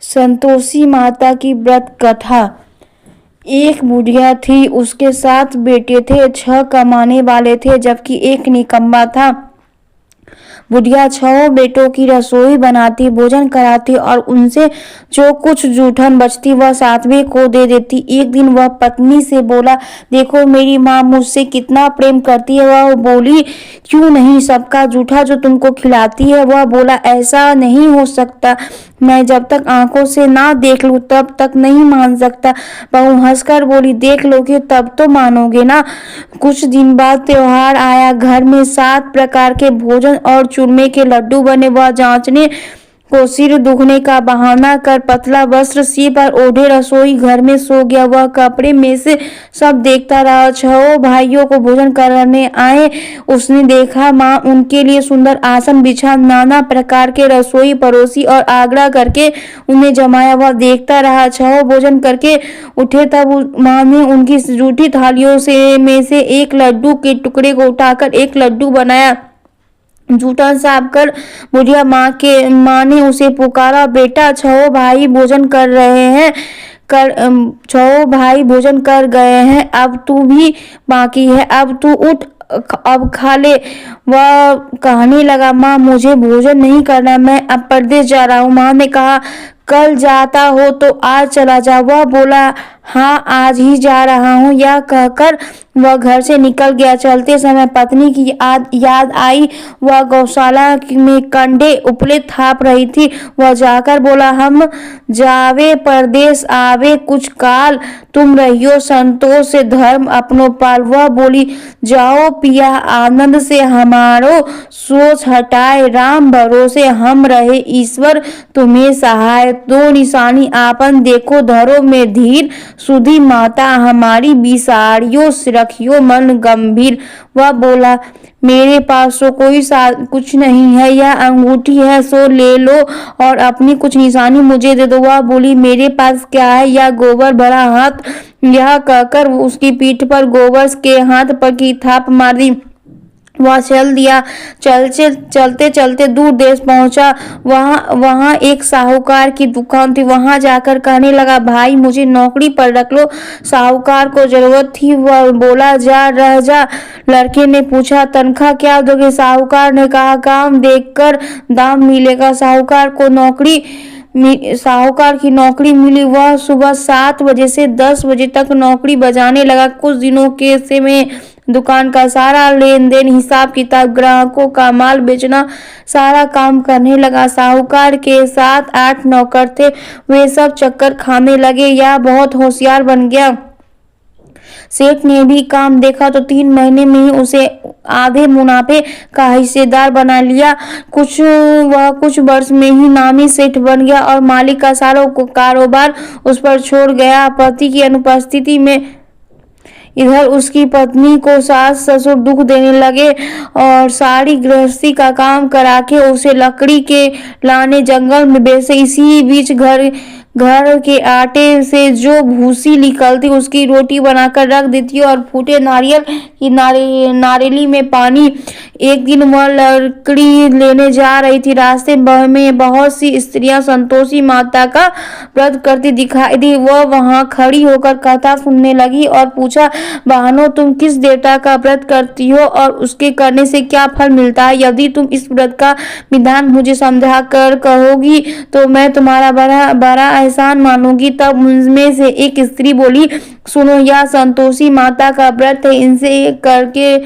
संतोषी माता की व्रत कथा। एक बुढ़िया थी, उसके 7 बेटे थे। 6 कमाने वाले थे जबकि एक निकम्मा था। बुढ़िया 6 बेटों की रसोई बनाती, भोजन कराती और उनसे जो कुछ जूठन बचती वह 7वें को दे देती। एक दिन वह पत्नी से बोला, देखो मेरी माँ मुझसे कितना प्रेम करती है। वह बोली, क्यों नहीं, सबका जूठा जो तुमको खिलाती है। वह बोला, ऐसा नहीं हो सकता, मैं जब तक आंखों से ना देख लूं तब तक नहीं मान सकता। बहू हंसकर बोली, देख लोगे तब तो मानोगे ना। कुछ दिन बाद त्योहार आया। घर में 7 प्रकार के भोजन और चूरमे के लड्डू बने। वह जांचने को सिर दुखने का बहाना कर पतला वस्त्र सिर पर ओढ़े रसोई घर में सो गया। वह कपड़े में से सब देखता रहा। 6 भाइयों को भोजन कराने आए। उसने देखा माँ उनके लिए सुंदर आसन बिछा, नाना प्रकार के रसोई परोसी और आग्रह करके उन्हें जमाया। वह देखता रहा। 6 भोजन करके उठे तब माँ ने उनकी जूठी थालियों में से एक लड्डू के टुकड़े को उठाकर एक लड्डू बनाया। जूठन साफ कर बुढ़िया माँ ने उसे पुकारा, बेटा 6 भाई भोजन कर रहे हैं, 6 भाई भोजन कर गए हैं, अब तू भी बाकी है, अब तू उठ, अब खा ले। वह कहने लगा, माँ मुझे भोजन नहीं करना, मैं अब परदेश जा रहा हूँ। माँ ने कहा, कल जाता हो तो आज चला जा। वह बोला, हाँ आज ही जा रहा हूँ। यह कहकर वह घर से निकल गया। चलते समय पत्नी की याद आई। वह गौशाला में कंडे उपले थाप रही थी। वह जाकर बोला, हम जावे परदेश आवे कुछ काल, तुम रहियो संतोष से धर्म अपनो पाल। वह बोली, जाओ पिया आनंद से हमारो सोच हटाए, राम भरोसे हम रहे ईश्वर तुम्हें सहाय। 2 निशानी आपन देखो धरो में धीर, सुधी माता हमारी बिसारियो रखियो मन गंभीर। वह बोला, मेरे पास तो कोई कुछ नहीं है, यह अंगूठी है सो ले लो और अपनी कुछ निशानी मुझे दे दो। वह बोली, मेरे पास क्या है, यह गोबर भरा हाथ। यह कहकर उसकी पीठ पर गोबर के हाथ पर की थाप मार दी। वह चल दिया। चलते चलते दूर देश पहुंचा। वहां एक साहूकार की दुकान थी। वहां जाकर कहने लगा, भाई मुझे नौकरी पर रख लो। साहूकार को जरूरत थी। वह बोला, जा रह जा। लड़के ने पूछा, तनख्वाह क्या दोगे? साहूकार ने कहा, काम देखकर दाम मिलेगा। साहूकार की नौकरी मिली। वह सुबह 7 बजे से 10 बजे तक नौकरी बजाने लगा। कुछ दिनों के से में दुकान का सारा लेन देन, हिसाब किताब, ग्राहकों का माल बेचना, सारा काम करने लगा। साहूकार के 7-8 नौकर थे, वे सब चक्कर खाने लगे। यह बहुत होशियार बन गया। सेठ ने भी काम देखा तो 3 महीने में ही उसे आधे मुनाफे का हिस्सेदार बना लिया। वह कुछ वर्ष में ही नामी सेठ बन गया और मालिक का सारा कारोबार उस पर छोड़ गया। पति की अनुपस्थिति में इधर उसकी पत्नी को सास ससुर दुख देने लगे और सारी गृहस्थी का काम करा के उसे लकड़ी के लाने जंगल में बेचे। इसी बीच घर के आटे से जो भूसी निकलती उसकी रोटी बनाकर रख देती और फूटे नारियल की नारेली में पानी। एक दिन वह लकड़ी लेने जा रही थी। रास्ते में बहुत सी स्त्रियां संतोषी माता का व्रत करती दिखाई दी। वह वहां खड़ी होकर कथा सुनने लगी और पूछा, बहनों तुम किस देवता का व्रत करती हो और उसके करने से क्या फल मिलता है? यदि तुम इस व्रत का विधान मुझे समझा कर कहोगी तो मैं तुम्हारा बड़ा एहसान मानूंगी। तब उनमें से एक स्त्री बोली, सुनो, यह संतोषी माता का व्रत है। इनसे करके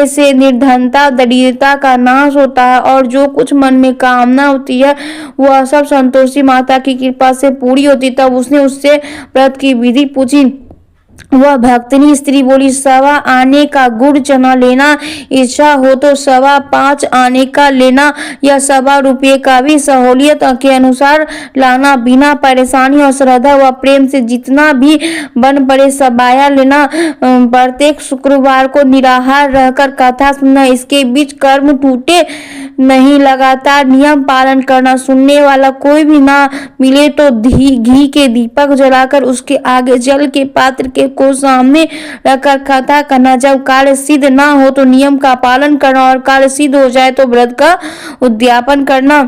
से निर्धनता दरिद्रता का नाश होता है और जो कुछ मन में कामना होती है वह सब संतोषी माता की कृपा से पूरी होती। तब उसने उससे व्रत की विधि पूछी। वह भक्तनी स्त्री बोली, 1.25 आने का गुड़ चना लेना, इच्छा हो तो 5.25 आने का लेना, या 1.25 रुपये का भी सहूलियत के अनुसार लाना। बिना परेशानी और श्रद्धा व प्रेम से जितना भी बन पड़े सबाया लेना। प्रत्येक शुक्रवार को निराहार रहकर कथा सुनना। इसके बीच कर्म टूटे नहीं, लगातार नियम पालन करना। सुनने वाला कोई भी ना मिले तो घी के दीपक जलाकर उसके आगे जल के पात्र को सामने रखकर कथा करना। जब कार्य सिद्ध ना हो तो नियम का पालन करना और कार्य सिद्ध हो जाए तो व्रत का उद्यापन करना।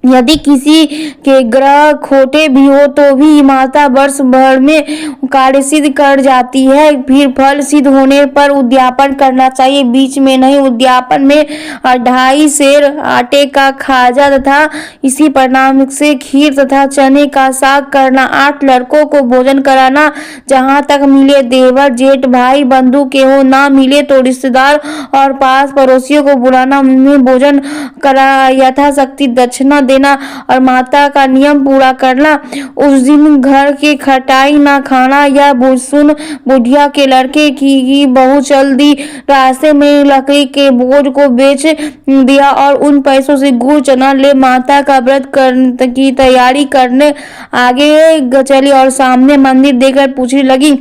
यदि किसी के ग्रह खोटे भी हो तो भी माता वर्ष भर में कार्य सिद्ध कर जाती है। फिर फल सिद्ध होने पर उद्यापन करना चाहिए, बीच में नहीं। उद्यापन में 2.5 सेर आटे का खाजा तथा इसी परिणाम से खीर तथा चने का साग करना। 8 लड़कों को भोजन कराना, जहाँ तक मिले देवर जेठ भाई बंधु के हो, ना मिले तो रिश्तेदार और पास पड़ोसियों को बुलाना, उन्हें भोजन करा, यथाशक्ति दक्षिणा देना और माता का नियम पूरा करना। उस दिन घर के खटाई ना खाना। या सुन बुढ़िया के लड़के की बहू चल दी, रास्ते में लकड़ी के बोझ को बेच दिया और उन पैसों से गुड़ चना ले माता का व्रत की तैयारी करने आगे चली और सामने मंदिर देखकर पूछने लगी,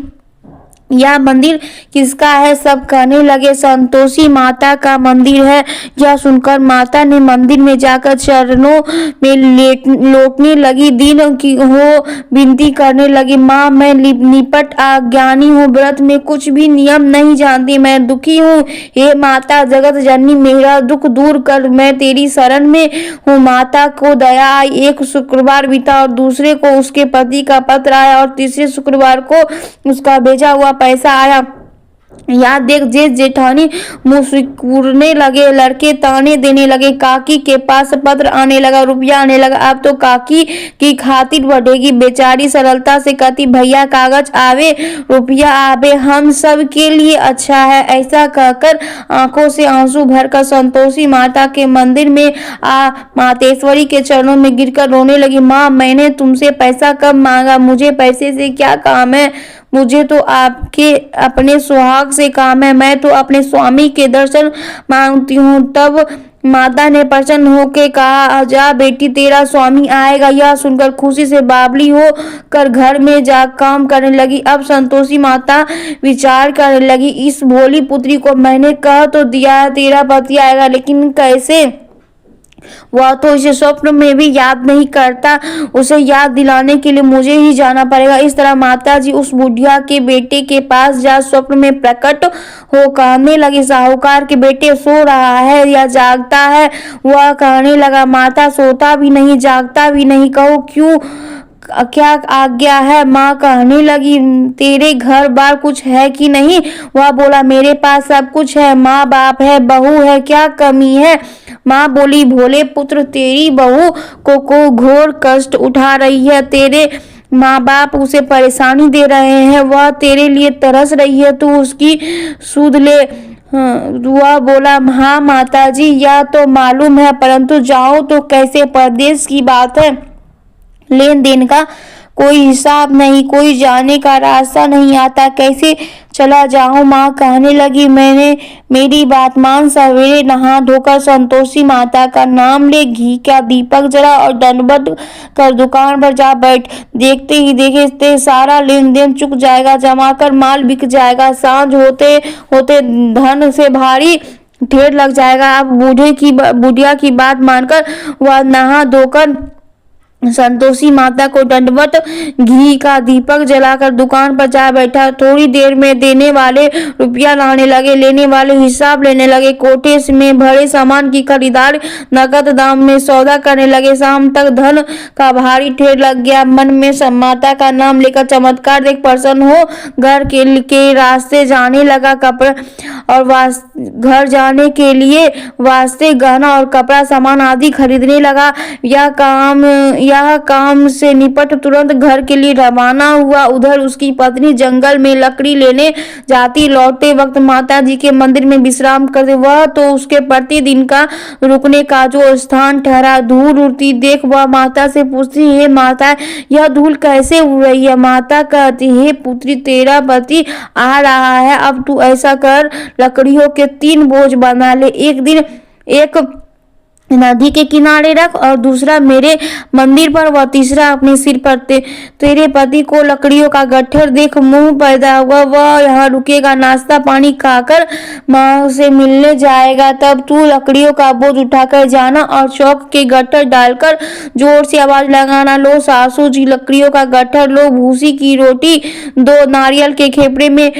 यह मंदिर किसका है? सब कहने लगे, संतोषी माता का मंदिर है। यह सुनकर माता ने मंदिर में जाकर चरणों में लौटने लगी, दिन की हो विनती करने लगी, माँ मैं निपट अज्ञानी हूँ, व्रत में कुछ भी नियम नहीं जानती, मैं दुखी हूँ। हे माता जगत जननी, मेरा दुख दूर कर, मैं तेरी शरण में हूँ। माता को दया आई। एक शुक्रवार बीता और दूसरे को उसके पति का पत्र आया और तीसरे शुक्रवार को उसका भेजा हुआ पैसा आया। यहाँ देख जेठ जेठानी मुस्कुराने लगे, लड़के ताने देने लगे। काकी के पास पत्र आने लगा, रुपया आने लगा। अब तो काकी की खातिर बढ़ेगी। बेचारी सरलता से कहती, भैया कागज आवे रुपया आवे, हम सब के लिए अच्छा है। ऐसा कहकर आंखों से आंसू भरकर संतोषी माता के मंदिर में मातेश्वरी के चरणों में गिरकर रोने लगी। माँ मैंने तुमसे पैसा कब मांगा? मुझे पैसे से क्या काम है? मुझे तो आपके अपने सुहाग से काम है। मैं तो अपने स्वामी के दर्शन मांगती हूँ। तब माता ने प्रसन्न होकर कहा, जा बेटी तेरा स्वामी आएगा। यह सुनकर खुशी से बावली हो कर घर में जा काम करने लगी। अब संतोषी माता विचार करने लगी, इस भोली पुत्री को मैंने कह तो दिया तेरा पति आएगा, लेकिन कैसे? वह तो इसे स्वप्न में भी याद नहीं करता। उसे याद दिलाने के लिए मुझे ही जाना पड़ेगा। इस तरह माताजी उस बुढ़िया के बेटे के पास जा स्वप्न में प्रकट हो कहने लगी, साहूकार के बेटे सो रहा है या जागता है? वह कहने लगा, माता सोता भी नहीं जागता भी नहीं, कहो क्यों, क्या आज्ञा है? माँ कहने लगी, तेरे घर बार कुछ है कि नहीं? वह बोला, मेरे पास सब कुछ है, माँ बाप है, बहू है, क्या कमी है? माँ बोली, भोले पुत्र तेरी बहू को घोर कष्ट उठा रही है, तेरे माँ बाप उसे परेशानी दे रहे हैं, वह तेरे लिए तरस रही है, तू उसकी सुध ले। वह बोला, हाँ माताजी यह तो मालूम है, परंतु जाओ तो कैसे? परदेश की बात है, लेन देन का कोई हिसाब नहीं, कोई जाने का रास्ता नहीं आता, कैसे चला जाऊं? माँ कहने लगी, मेरी बात मान, सवेरे नहा धोकर संतोषी माता का नाम ले, घी का दीपक जला और दंडवत कर दुकान पर जा बैठ। देखते ही देखते सारा लेन देन चुक जाएगा, जमा कर माल बिक जाएगा, सांझ होते होते धन से भारी ढेर लग जाएगा। अब बुढ़िया की बात मानकर वह नहा धोकर संतोषी माता को दंडवत घी का दीपक जलाकर दुकान पर जा बैठा। थोड़ी देर में देने वाले रुपया लाने लगे, लेने वाले हिसाब लेने लगे। कोठे में भरे सामान की खरीदार नकद दाम में सौदा करने लगे। शाम तक धन का भारी ढेर लग गया। मन में माता का नाम लेकर चमत्कार देख प्रसन्न हो घर के रास्ते जाने लगा। कपड़ा और घर जाने के लिए वास्ते गहना और कपड़ा सामान आदि खरीदने लगा। यह काम से निपट तुरंत घर के लिए रवाना हुआ। उधर उसकी पत्नी जंगल में लकड़ी लेने जाती, लौटते वक्त माता जी के मंदिर में विश्राम करते। वह तो उसके प्रतिदिन का रुकने का जो स्थान ठहरा। धूल उड़ती देख वह माता से पूछती, हे माता यह धूल कैसे उड़ रही है? माता कहती, हे पुत्री तेरा पति आ रहा है, अब तू ऐसा कर, लकड़ियों के 3 बोझ बना ले। एक दिन एक नदी के किनारे रख और दूसरा मेरे मंदिर पर, वह तीसरा अपने सिर पर। तेरे पति को लकड़ियों का गट्ठर देख मुंह पैदा हुआ, वह यहाँ रुकेगा, नाश्ता पानी खाकर माँ से मिलने जाएगा। तब तू लकड़ियों का बोझ उठाकर जाना और चौक के गट्ठर डालकर जोर से आवाज लगाना, लो सासू जी लकड़ियों का गट्ठर, लो भूसी की रोटी, 2 नारियल के खेपड़े में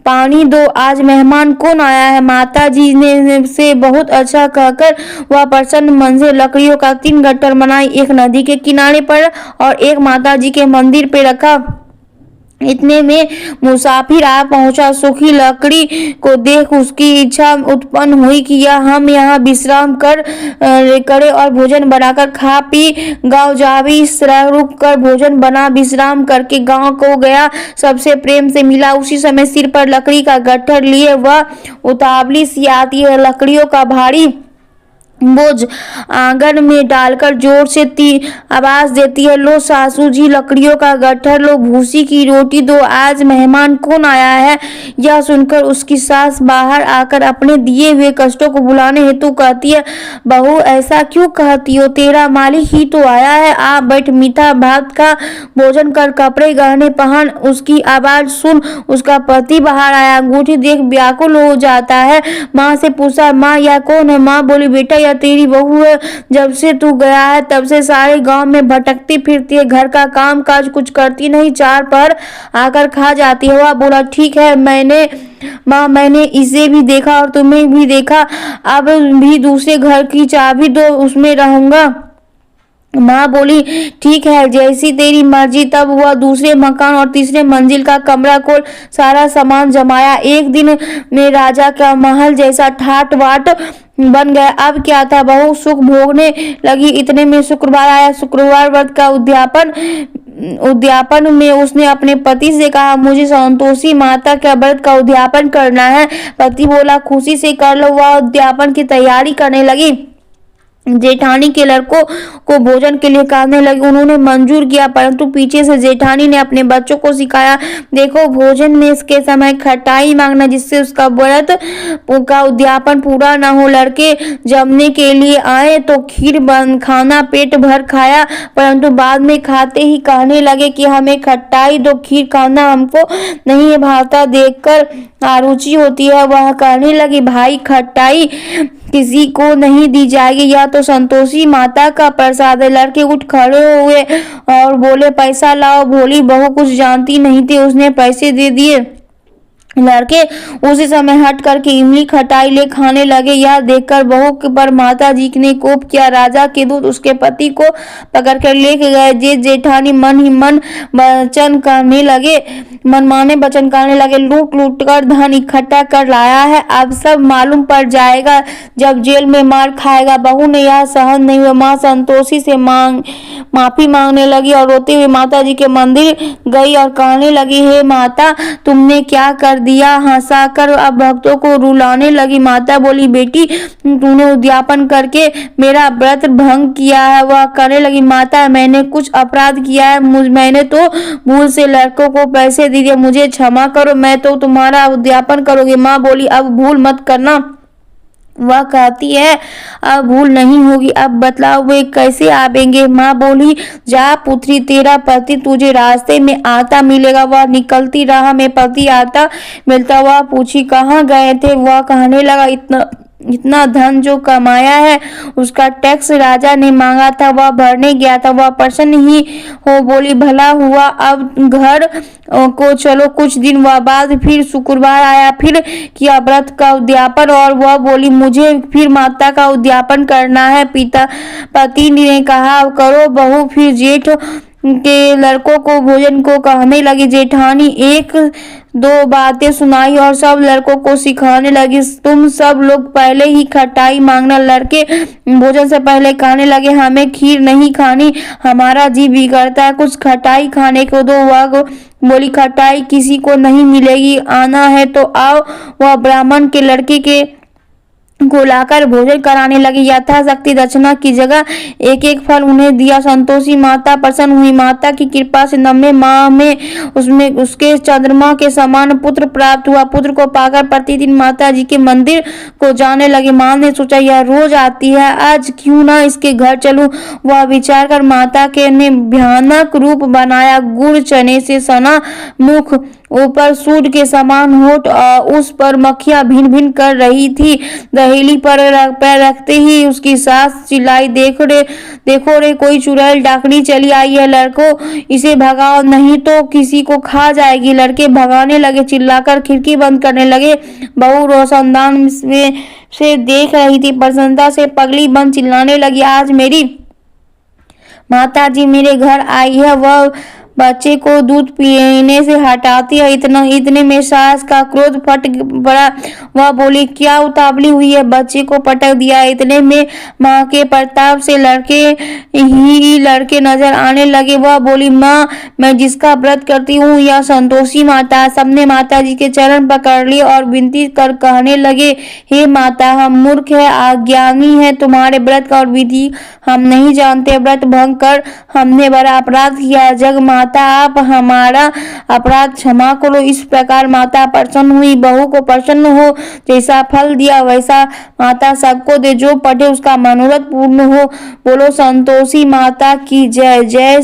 पानी दो, आज मेहमान कौन आया है। माता जी ने से बहुत अच्छा कहकर वह प्रसन्न मन से लकड़ियों का 3 गट्ठर बनाई, एक नदी के किनारे पर और एक माता जी के मंदिर पे रखा। इतने में मुसाफिर आ पहुंचा। सूखी लकड़ी को देख उसकी इच्छा उत्पन्न हुई कि यह हम यहाँ विश्राम करे और भोजन बनाकर खा पी गांव जावी। इस तरह रुक कर भोजन बना, विश्राम करके गांव को गया, सबसे प्रेम से मिला। उसी समय सिर पर लकड़ी का गट्ठर लिए वह उतावली सी आती है, लकड़ियों का भारी बोझ आंगन में डालकर जोर से आवाज देती है, लो सासू जी लकड़ियों का गट्ठर लो, भूसी की रोटी दो, आज मेहमान कौन आया है। यह सुनकर उसकी सास बाहर आकर अपने दिए हुए कष्टों को भुलाने हेतु कहती है, बहू ऐसा क्यों कहती हो, तेरा मालिक ही तो आया है, आ बैठ, मीठा भात खा, भोजन कर, कपड़े गहने पहन। उसकी आवाज सुन उसका पति बाहर आया, अंगूठी देख व्याकुल हो जाता है। माँ से पूछा, माँ यह कौन है। माँ बोली, बेटा तेरी बहू है, जब से तू गया है तब से सारे गांव में भटकती फिरती है, घर का काम काज कुछ करती नहीं, चार पर आकर खा जाती है। वह बोला, ठीक है मैंने इसे भी देखा और तुम्हें भी देखा, अब भी दूसरे घर की चाबी दो, उसमें रहूंगा। माँ बोली, ठीक है जैसी तेरी मर्जी। तब वह दूसरे मकान और तीसरे मंजिल का कमरा खोल सारा सामान जमाया। एक दिन में राजा का महल जैसा ठाट बाट बन गया। अब क्या था, बहुत सुख भोगने लगी। इतने में शुक्रवार आया। शुक्रवार व्रत का उद्यापन में उसने अपने पति से कहा, मुझे संतोषी माता का व्रत का उद्यापन करना है। पति बोला, खुशी से कर लो। वह उद्यापन की तैयारी करने लगी। जेठानी के लड़कों को भोजन के लिए कहने लगी। उन्होंने मंजूर किया, परंतु पीछे से जेठानी ने अपने बच्चों को सिखाया, देखो भोजन में इसके समय खटाई मांगना, जिससे उसका व्रत का उद्यापन पूरा न हो। लड़के जमने के लिए आए तो खीर खाना पेट भर खाया, परंतु बाद में खाते ही कहने लगे कि हमें खटाई दो, खीर खाना हमको नहीं भाता, देखकर आरुचि होती है। वह कहने लगी, भाई खटाई किसी को नहीं दी जाएगी, यह तो संतोषी माता का प्रसाद है। लड़के उठ खड़े हुए और बोले, पैसा लाओ। भोली बहू कुछ जानती नहीं थी, उसने पैसे दे दिए। लड़के उसी समय हट करके इमली खटाई ले खाने लगे। यह देखकर बहू पर माता जी ने कोप किया। राजा के दूत उसके पति को पकड़कर लेके गए। जेठानी मन ही मन मनमाने वचन करने लगे, लूट लूट कर धन इकट्ठा कर लाया है, अब सब मालूम पड़ जाएगा, जब जेल में मार खाएगा। बहू ने यह सहन नहीं हुआ। माँ संतोषी से माफी मांगने लगी और रोते हुए माता जी के मंदिर गई और कहने लगी, हे माता तुमने क्या कर दिया। हंसाकर अब भक्तों को रुलाने लगी। माता बोली, बेटी तूने उद्यापन करके मेरा व्रत भंग किया है। वह कहने लगी, माता मैंने कुछ अपराध किया है, मैंने तो भूल से लड़कों को पैसे दे दिए, मुझे क्षमा करो, मैं तो तुम्हारा उद्यापन करूंगी। माँ बोली, अब भूल मत करना। वह कहती है, अब भूल नहीं होगी, अब बतलाओ वे कैसे आवेंगे। माँ बोली, जा पुत्री, तेरा पति तुझे रास्ते में आता मिलेगा। वह निकलती राह में पति आता मिलता। वह पूछी, कहाँ गए थे। वह कहने लगा, इतना धन जो कमाया है उसका टैक्स राजा ने मांगा था, वह भरने गया था। वह प्रसन्न ही हो बोली, भला हुआ, अब घर को चलो। कुछ दिन बाद फिर शुक्रवार आया, फिर किया व्रत का उद्यापन और वह बोली, मुझे फिर माता का उद्यापन करना है। पति ने कहा, करो। बहू फिर जेठ के लड़कों को भोजन को कहने लगी। जेठानी एक दो बातें सुनाई और सब लड़कों को सिखाने लगी, तुम सब लोग पहले ही खटाई मांगना। लड़के भोजन से पहले कहने लगे, हमें खीर नहीं खानी, हमारा जी बिगड़ता है, कुछ खटाई खाने को दो। वह बोली, खटाई किसी को नहीं मिलेगी, आना है तो आओ। वह ब्राह्मण के लड़के के को लाकर भोजन कराने लगी। यथाशक्ति दक्षिणा की जगह एक एक फल उन्हें दिया। संतोषी माता प्रसन्न हुई। माता की कृपा से 90 माह में उसके चंद्रमा के समान पुत्र प्राप्त हुआ। पुत्र को पाकर प्रतिदिन माता जी के मंदिर को जाने लगे। माँ ने सोचा, यह रोज आती है, आज क्यों ना इसके घर चलूं। वह विचार कर माता के ने भयानक रूप बनाया। गुड़ चने से सना मुख ऊपर सूट के समान होठ उस पर मक्खियां भिन भिन कर रही थी। दहेली पर पैर रखते ही उसकी सास चिल्लाई, देखो रे कोई चुड़ैल डाकनी चली आई है, लड़को इसे भगाओ नहीं तो किसी को खा जाएगी। लड़के भगाने लगे, चिल्लाकर खिड़की बंद करने लगे। बहू रोशनदान में से देख रही थी। प्रसन्नता से पगली बन चिल्लाने लगी, आज मेरी माताजी मेरे घर आई है, वह बच्चे को दूध पीने से हटाती है। इतने में सास का क्रोध फट पड़ा। वह बोली, क्या उतावली हुई है, बच्चे को पटक दिया। इतने में माँ के प्रताप से लड़के नजर आने लगे। वह बोली, माँ मैं जिसका व्रत करती हूँ यह संतोषी माता। सबने माता जी के चरण पकड़ लिए और विनती कर कहने लगे, हे माता हम मूर्ख है, अज्ञानी है, तुम्हारे व्रत का और विधि हम नहीं जानते। व्रत भंग कर हमने बड़ा अपराध किया। जग माता आप हमारा अपराध क्षमा करो। इस प्रकार माता प्रसन्न हुई। बहू को प्रसन्न हो, जैसा फल दिया वैसा माता सबको दे, जो पढ़े उसका मनोरथ पूर्ण हो। बोलो संतोषी माता की जय। जय